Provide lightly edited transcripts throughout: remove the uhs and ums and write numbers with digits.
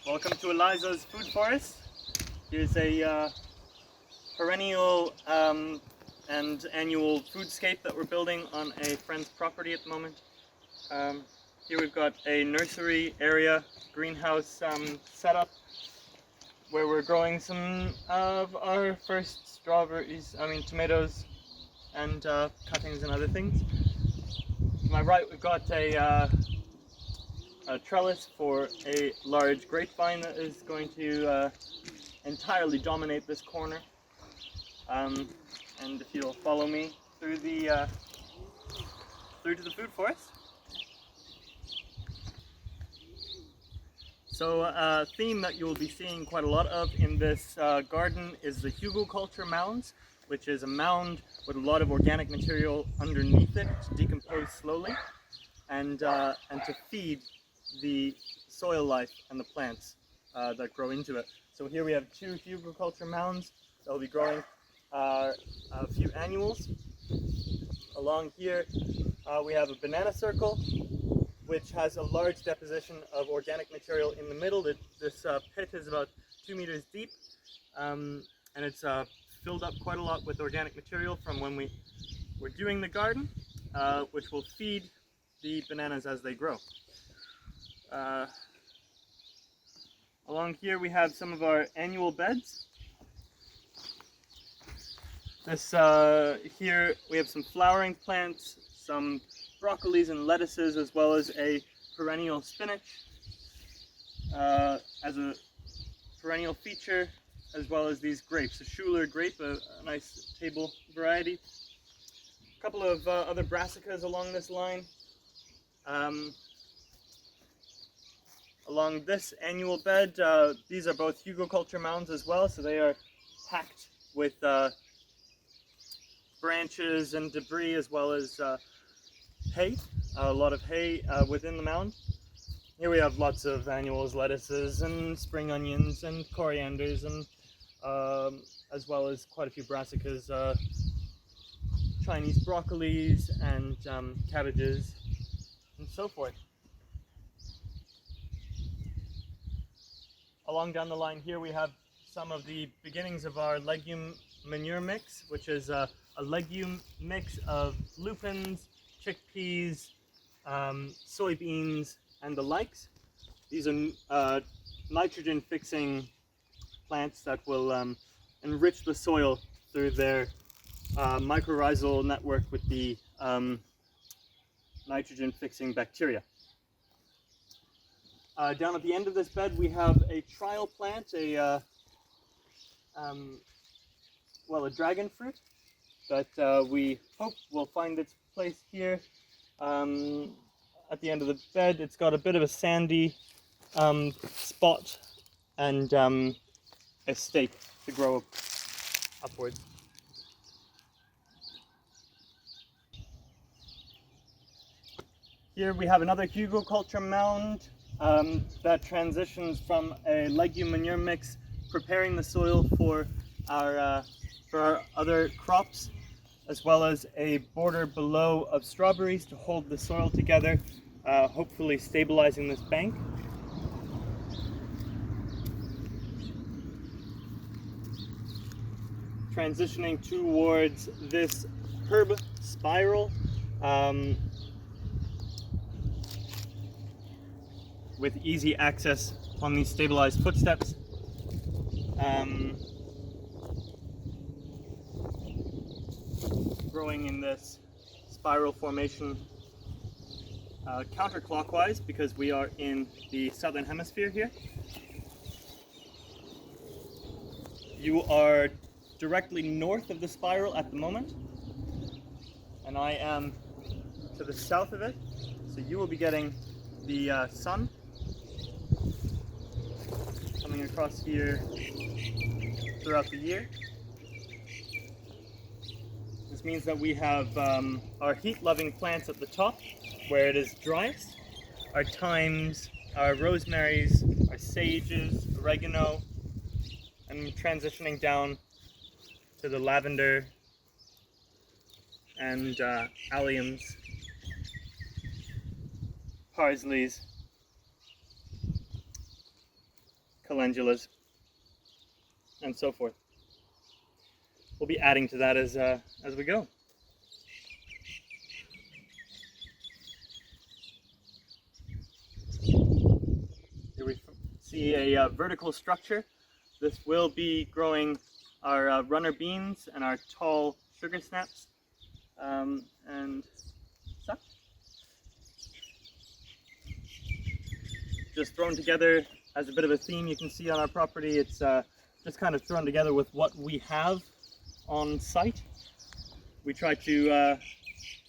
Welcome to Eliza's Food Forest. Here's a perennial and annual foodscape that we're building on a friend's property at the moment. Here we've got a nursery area, greenhouse setup where we're growing some of our first tomatoes and cuttings and other things. To my right we've got a trellis for a large grapevine that is going to entirely dominate this corner. And if you'll follow me through to the food forest. So a theme that you'll be seeing quite a lot of in this garden is the hugelkulture mounds, which is a mound with a lot of organic material underneath it to decompose slowly and to feed the soil life and the plants that grow into it. So here we have two hugelkulture mounds that will be growing a few annuals. Along here we have a banana circle, which has a large deposition of organic material in the middle. This pit is about 2 meters deep, and it's filled up quite a lot with organic material from when we were doing the garden, which will feed the bananas as they grow. Along here we have some of our annual beds. Here we have some flowering plants, some broccolis and lettuces, as well as a perennial spinach as a perennial feature, as well as these grapes, a Schuler grape, a nice table variety. A couple of other brassicas along this line. Along this annual bed, these are both hugelkulture mounds as well, so they are packed with branches and debris, as well as hay, a lot of hay within the mound. Here we have lots of annuals, lettuces and spring onions and corianders, and as well as quite a few brassicas, Chinese broccolis and cabbages and so forth. Along down the line here we have some of the beginnings of our legume manure mix, which is a legume mix of lupins, chickpeas, soybeans, and the likes. These are nitrogen fixing plants that will enrich the soil through their mycorrhizal network with the nitrogen fixing bacteria. Down at the end of this bed we have a trial plant, a dragon fruit that we hope will find its place here at the end of the bed. It's got a bit of a sandy spot and a stake to grow upwards. Here we have another hugelkulture mound that transitions from a legume manure mix, preparing the soil for our other crops, as well as a border below of strawberries to hold the soil together, hopefully stabilizing this bank. Transitioning towards this herb spiral with easy access on these stabilized footsteps. Growing in this spiral formation counterclockwise, because we are in the southern hemisphere here. You are directly north of the spiral at the moment, and I am to the south of it, so you will be getting the sun coming across here throughout the year. This means that we have our heat-loving plants at the top, where it is driest, our thymes, our rosemarys, our sages, oregano, and transitioning down to the lavender and alliums, parsleys, calendulas, and so forth. We'll be adding to that as we go. Here we see a vertical structure. This will be growing our runner beans and our tall sugar snaps and such. Just thrown together as a bit of a theme. You can see on our property, it's just kind of thrown together with what we have on site. We try to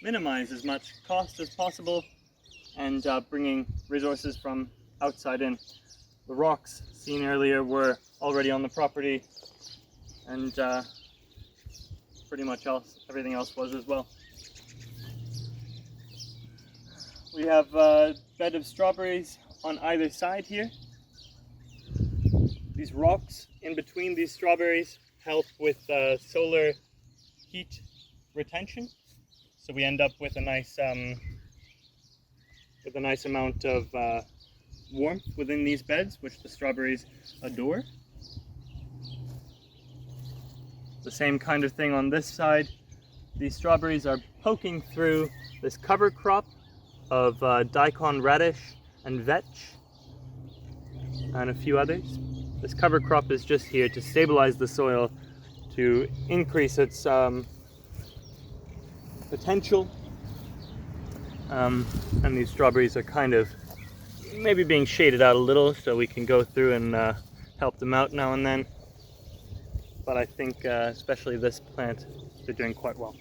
minimize as much cost as possible and bringing resources from outside in. The rocks seen earlier were already on the property, and pretty much everything else was as well. We have a bed of strawberries on either side here. These rocks in between these strawberries help with solar heat retention, so we end up with a nice amount of warmth within these beds, which the strawberries adore. The same kind of thing on this side. These strawberries are poking through this cover crop of daikon radish and vetch and a few others. This cover crop is just here to stabilize the soil, to increase its potential. And these strawberries are kind of maybe being shaded out a little so we can go through and help them out now and then. But I think especially this plant, they're doing quite well.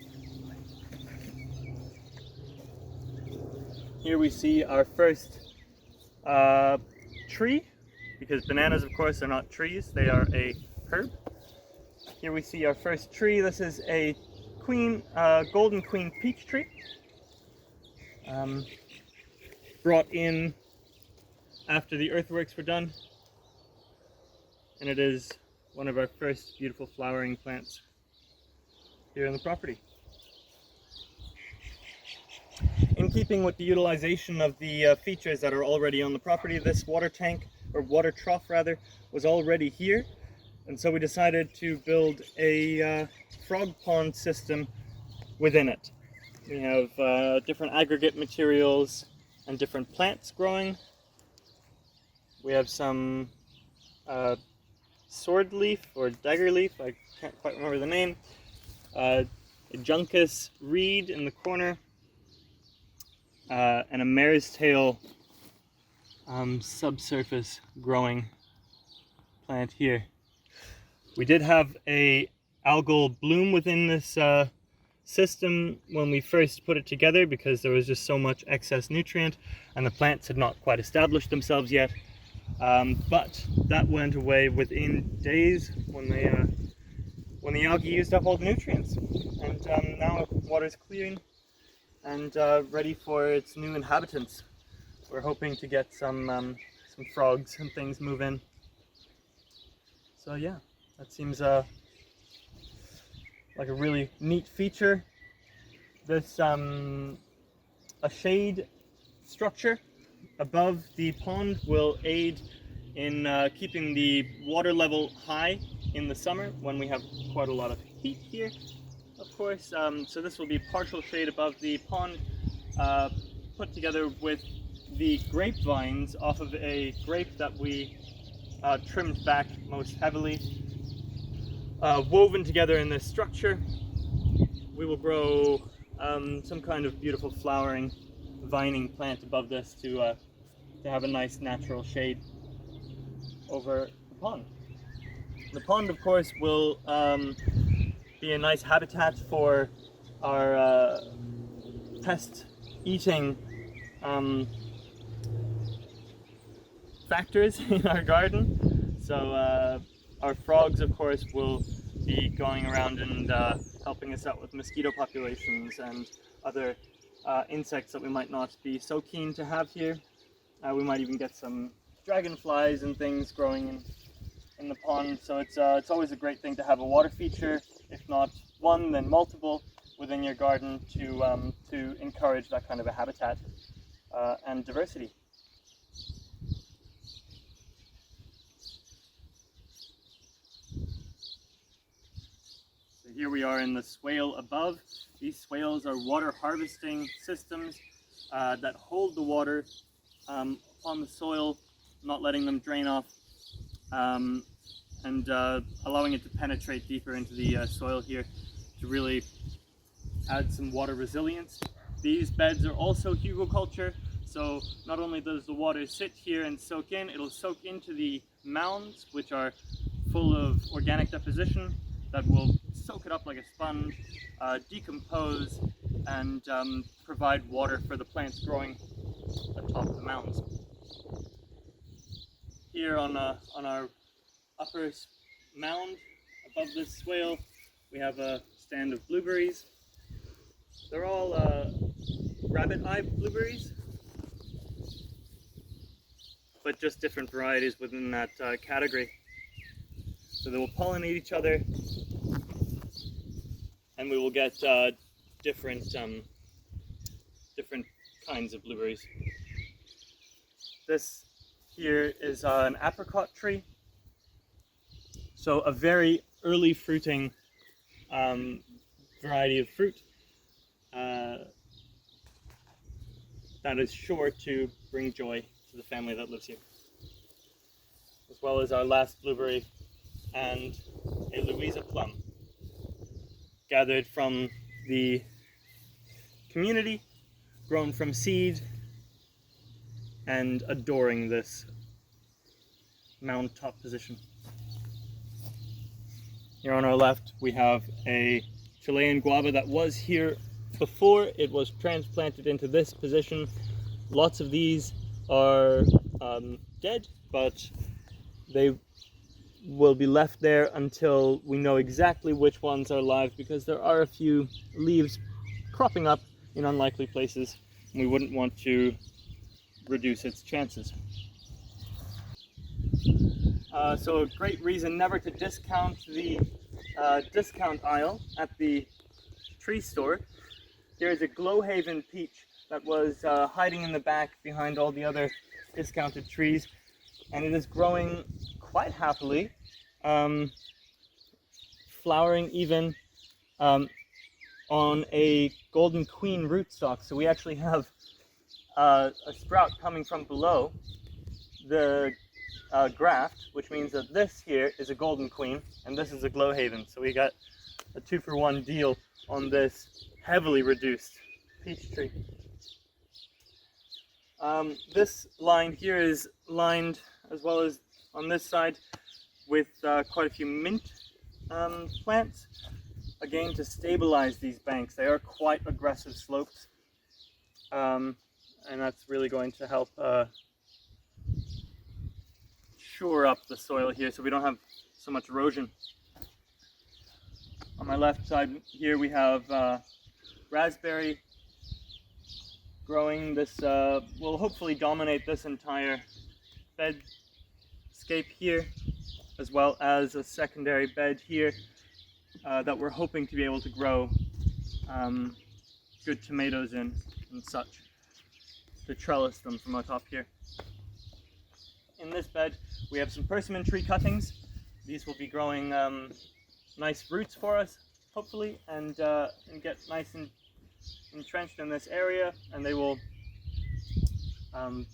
Here we see our first tree, because bananas, of course, are not trees, they are a herb. Here we see our first tree. This is a golden queen peach tree, brought in after the earthworks were done, and it is one of our first beautiful flowering plants here on the property. In keeping with the utilization of the features that are already on the property, this water tank, or water trough rather, was already here, and so we decided to build a frog pond system within it. We have different aggregate materials and different plants growing. We have some sword leaf or dagger leaf, I can't quite remember the name, a juncus reed in the corner, and a mare's tail subsurface growing plant here. We did have a algal bloom within this system when we first put it together, because there was just so much excess nutrient and the plants had not quite established themselves yet. But that went away within days when the algae used up all the nutrients. And now water's clearing and ready for its new inhabitants. We're hoping to get some frogs and things move in. So yeah, that seems like a really neat feature. This a shade structure above the pond will aid in keeping the water level high in the summer when we have quite a lot of heat here, of course. So this will be partial shade above the pond, put together with the grapevines off of a grape that we trimmed back most heavily. Woven together in this structure, we will grow some kind of beautiful flowering vining plant above this to have a nice natural shade over the pond. The pond, of course, will be a nice habitat for our pest-eating factors in our garden. So our frogs, of course, will be going around and helping us out with mosquito populations and other insects that we might not be so keen to have here. We might even get some dragonflies and things growing in the pond. So it's always a great thing to have a water feature, if not one, then multiple within your garden to encourage that kind of a habitat and diversity. here we are in the swale above. These swales are water harvesting systems that hold the water on the soil, not letting them drain off, and allowing it to penetrate deeper into the soil here to really add some water resilience. These beds are also hugelkulture, so not only does the water sit here and soak in, it'll soak into the mounds, which are full of organic deposition that will soak it up like a sponge, decompose, and provide water for the plants growing atop the mounds. Here on our upper mound above this swale, we have a stand of blueberries. They're all rabbit eye blueberries, but just different varieties within that category. So they will pollinate each other, and we will get different kinds of blueberries. This here is an apricot tree, so a very early fruiting variety of fruit that is sure to bring joy to the family that lives here, as well as our last blueberry and a Louisa plum, gathered from the community, grown from seed, and adoring this mound top position. Here on our left we have a Chilean guava that was here before it was transplanted into this position. Lots of these are dead, but they will be left there until we know exactly which ones are live, because there are a few leaves cropping up in unlikely places, and we wouldn't want to reduce its chances. So a great reason never to discount the discount aisle at the tree store. Here's a Glowhaven peach that was hiding in the back behind all the other discounted trees, and it is growing quite happily, flowering even on a golden queen rootstock. So we actually have a sprout coming from below the graft, which means that this here is a golden queen and this is a Glowhaven. So we got a 2-for-1 deal on this heavily reduced peach tree. This line here is lined, as well as on this side, with quite a few mint plants, again to stabilize these banks. They are quite aggressive slopes, and that's really going to help shore up the soil here so we don't have so much erosion. On my left side here we have raspberry growing. This will hopefully dominate this entire bedscape here, as well as a secondary bed here that we're hoping to be able to grow good tomatoes in and such, to trellis them from atop here. In this bed we have some persimmon tree cuttings. These will be growing nice roots for us, hopefully, and get nice and entrenched in this area, and they will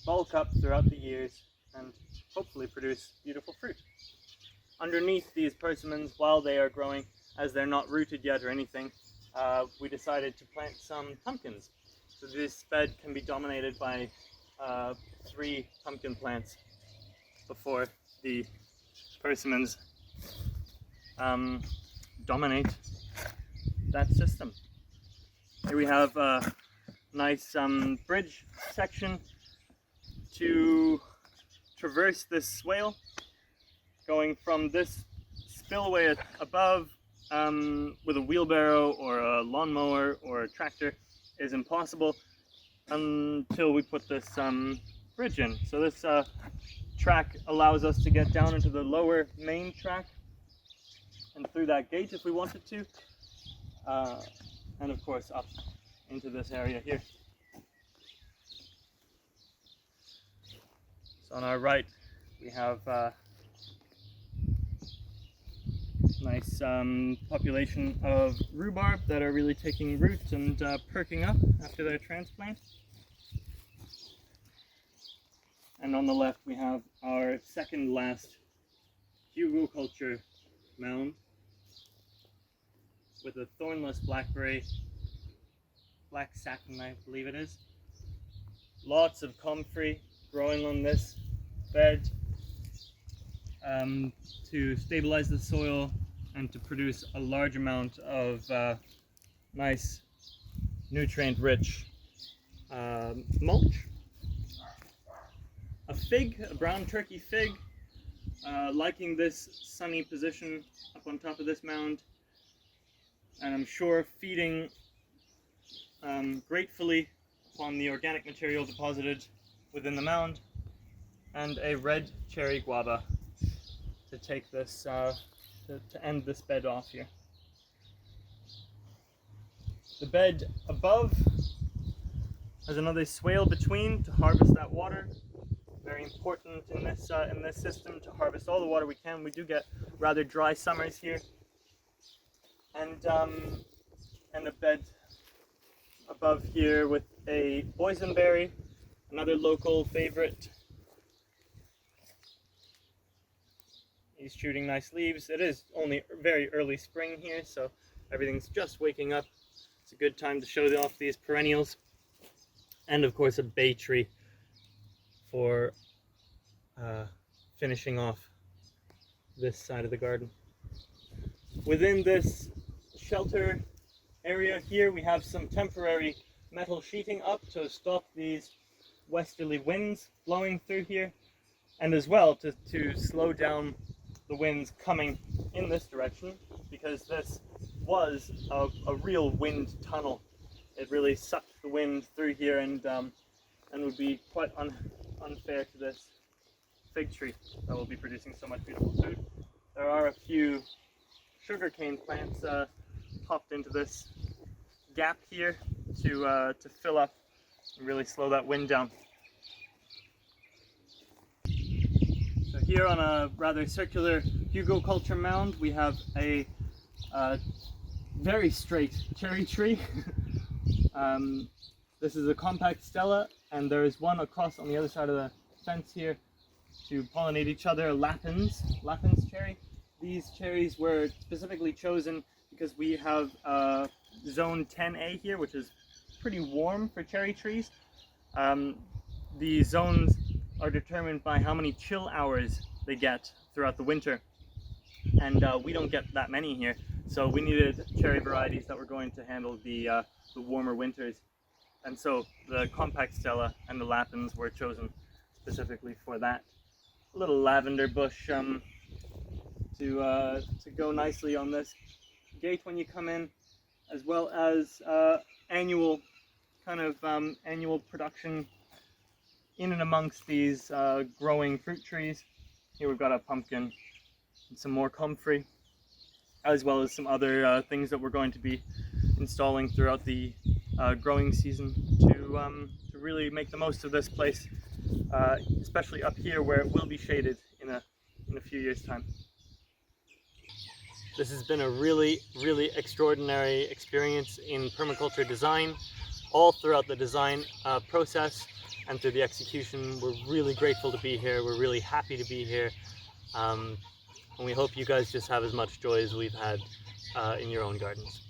bulk up throughout the years and hopefully produce beautiful fruit. Underneath these persimmons, while they are growing, as they're not rooted yet or anything, we decided to plant some pumpkins. So this bed can be dominated by 3 pumpkin plants before the persimmons dominate that system. Here we have a nice bridge section to traverse this swale, going from this spillway above with a wheelbarrow or a lawnmower or a tractor is impossible until we put this bridge in. So this track allows us to get down into the lower main track and through that gate if we wanted to, and of course up into this area here. So on our right we have Nice population of rhubarb that are really taking root and perking up after their transplant. And on the left we have our second last hugelkulture mound with a thornless blackberry, black satin I believe it is. Lots of comfrey growing on this bed to stabilize the soil and to produce a large amount of nice nutrient-rich mulch. A fig, a brown turkey fig, liking this sunny position up on top of this mound, and I'm sure feeding gratefully upon the organic material deposited within the mound, and a red cherry guava to take this, to end this bed off here. The bed above has another swale between to harvest that water. Very important in this system to harvest all the water we can. We do get rather dry summers here. And a bed above here with a boysenberry, another local favorite. He's shooting nice leaves. It is only very early spring here, so everything's just waking up. It's a good time to show off these perennials. And of course a bay tree for finishing off this side of the garden. Within this shelter area here we have some temporary metal sheeting up to stop these westerly winds blowing through here, and as well to slow down the winds coming in this direction, because this was a real wind tunnel. It really sucked the wind through here and would be quite unfair to this fig tree that will be producing so much beautiful food. There are a few sugarcane plants popped into this gap here to fill up and really slow that wind down. So here on a rather circular hugelkulture mound we have a very straight cherry tree. This is a compact stella, and there is one across on the other side of the fence here to pollinate each other, lapins cherry. These cherries were specifically chosen because we have zone 10A here, which is pretty warm for cherry trees. The zones are determined by how many chill hours they get throughout the winter, and we don't get that many here, so we needed cherry varieties that were going to handle the warmer winters, and so the compact stella and the lapins were chosen specifically for that. A little lavender bush to go nicely on this gate when you come in, as well as annual production in and amongst these growing fruit trees. Here we've got a pumpkin and some more comfrey, as well as some other things that we're going to be installing throughout the growing season to really make the most of this place, especially up here where it will be shaded in a few years' time. This has been a really extraordinary experience in permaculture design. All throughout the design process and through the execution, we're really grateful to be here. We're really happy to be here. And we hope you guys just have as much joy as we've had in your own gardens.